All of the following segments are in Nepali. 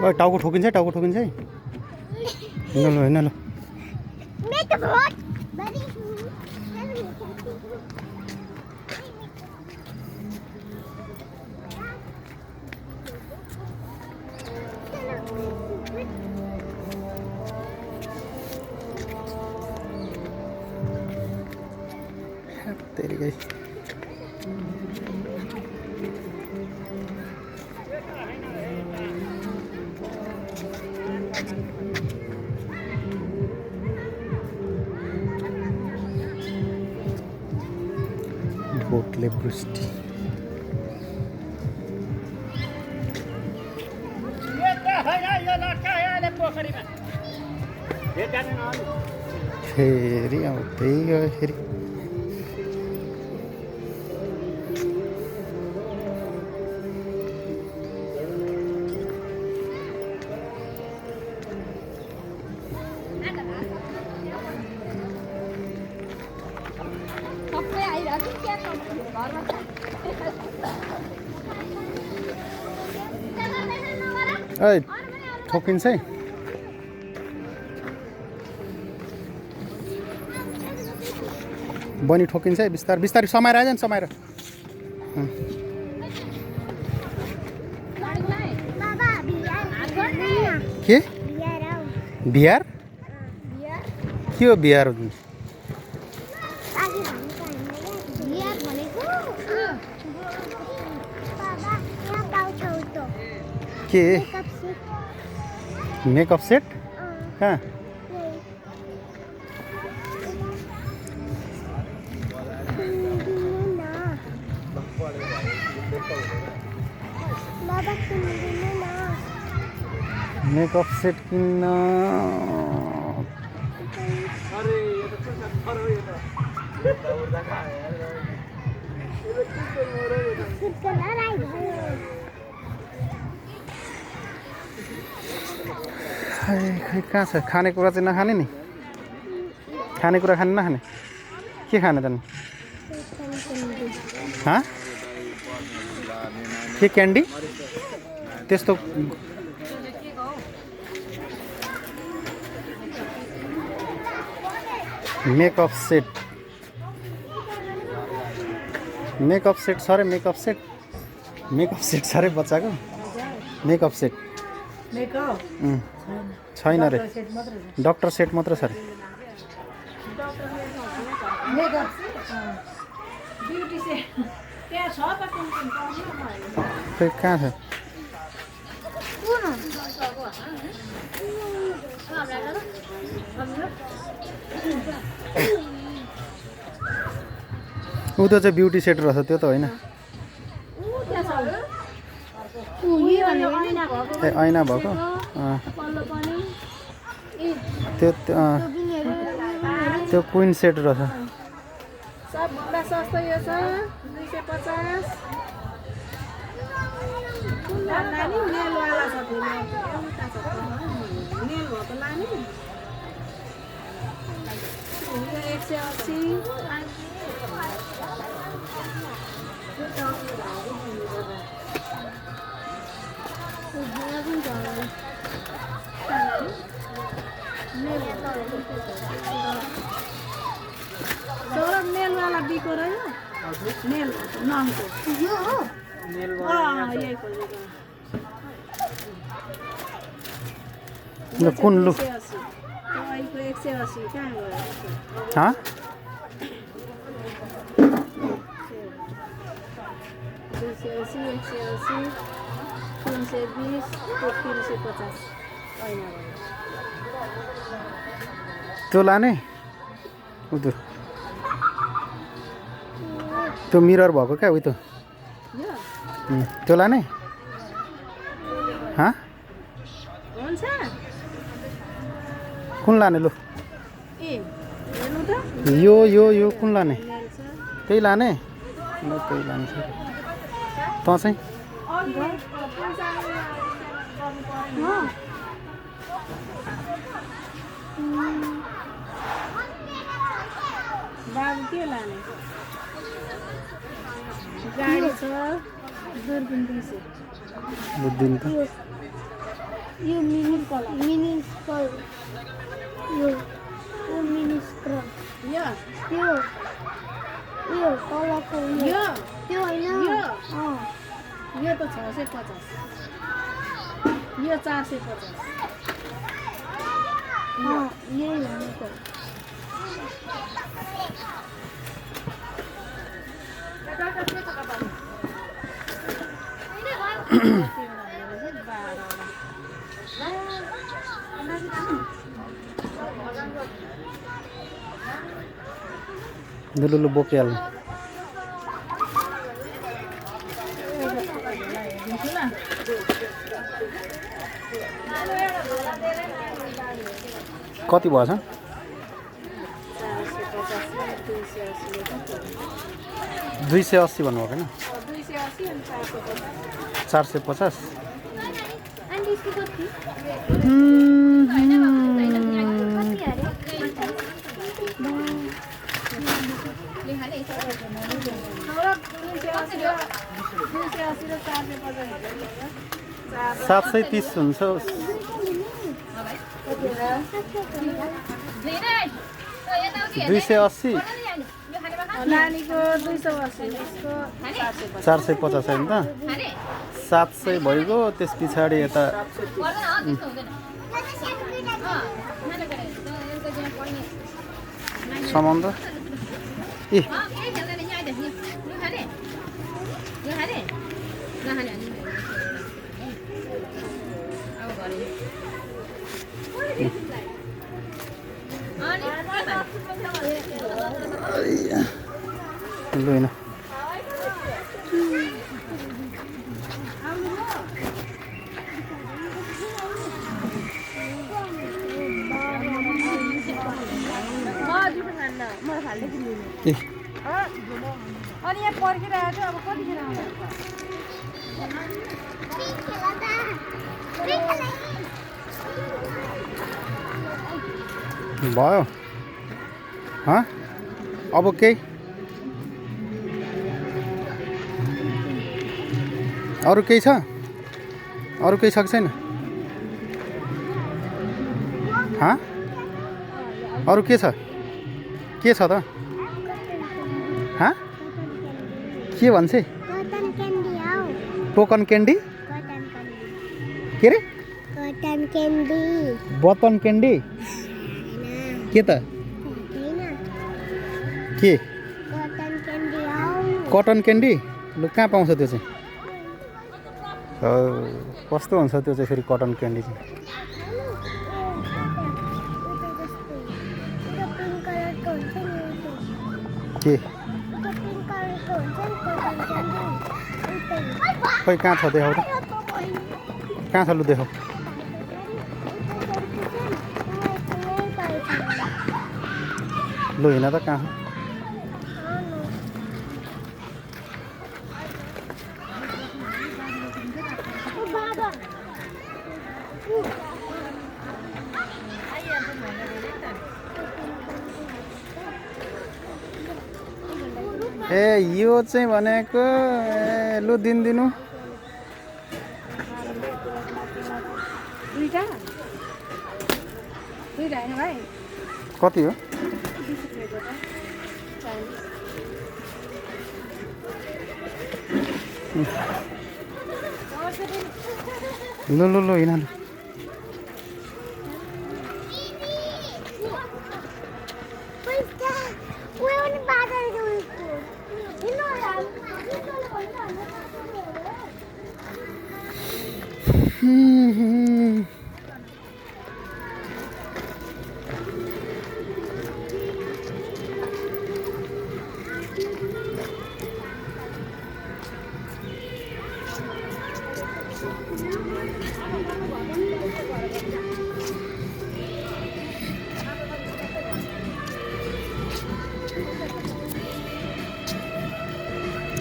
टाउको ठोकिन्छ है हैन ल तेरी गई बोटले बृष्टि फेरि अब त्यही गयो फेरि ओइ ठोकिन्छ है बनी ठोकिन्छ है बिस्तार बिस्तारै समाएर आइज नि समाएर के बिहार के हो बिहार के मेकअप सेट कहाँ मेकअप सेट किन्न खै कहाँ छ खानेकुरा चाहिँ नखाने नि खानेकुरा खाने नखाने के खाने त नि के क्यान्डी त्यस्तो मेकअप सेट छ रे मेकअप सेट छ रे बच्चाको मेकअप सेट छैन रे डक्टर सेट मात्र छ रे खै कहाँ छ ऊ त्यो चाहिँ ब्युटी सेट रहेछ त्यो त होइन ए ऐना भएको त्यो क्वीन सेट रहेछ सबभन्दा सस्तो यो छ 250 नानी नेलवाला छ फेरि एउटा छ नेल भएको लाने यो 180 सौरभ नेल वाला बिको रह्यो नेल नामको यो हो नेल वाला यही को यो कुन लु तपाईँको 180 कहाँ गयो हाँ 180 320 350 ऐना त्यो लाने त्यो मिरर भएको क्या उयो त त्यो लाने हाँ कुन लाने लु यो कुन लाने त्यही लाने त्यही लान्छ त चाहिँ बाबु के लाने गाडी छ दूरबीन दिन्छ बुझ्दिन त यो मिनी कलर मिनी स्कल यो मिनी स्क्रब यो यो तलको यो त्यो होइन यो अँ यो त 650 यो 450 यही भनेको लुलु बोकिहाल्नु कति भएछ 280 भन्नुभएको होइन 450 अनि यसको कति सात सय 30 हुन्छ 280 नानीको 280 यसको 450 होइन त 700 भइगयो त्यस पछाडि यता सामान त ए लु होइन ए अनि यहाँ पर्खिरहेको थियो अब कतिखेर आउँछ भयो अब केही अरू केही छ अरू केही छ कि छैन अरू के छ त के भन्छ कटन क्यान्डी हौ टोकन क्यान्डी के रे कटन क्यान्डी बटन क्यान्डी के त के कटन क्यान्डी हौ कटन क्यान्डी लु कहाँ पाउँछ त्यो चाहिँ कस्तो हुन्छ त्यो चाहिँ फेरि कटन क्यान्डी चाहिँ के खै कहाँ छ देखाउ त कहाँ छ लु देखाउ लु हिँड त कहाँ ए यो चाहिँ भनेको लु दिनु दुईटा हैन भाइ कति हो लु हिँड लु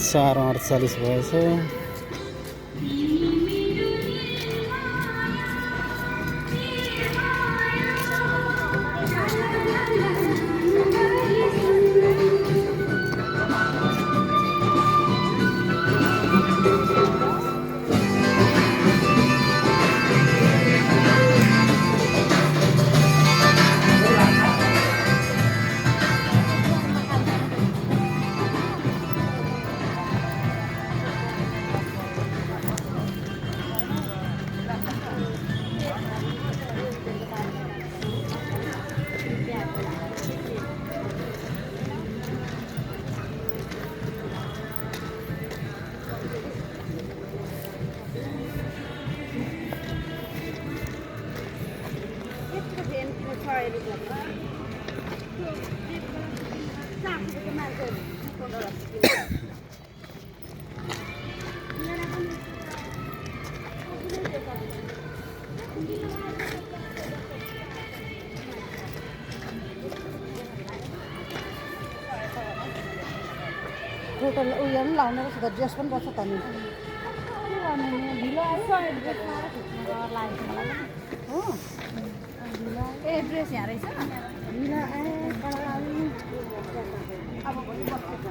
चार 48 भएछ एउटा उयो पनि लाउने रहेछ त ड्रेस पनि रहेछ त नि ढिलो आयो हो ए ड्रेस यहाँ रहेछ ढिलो आए अब भोलि बस्दै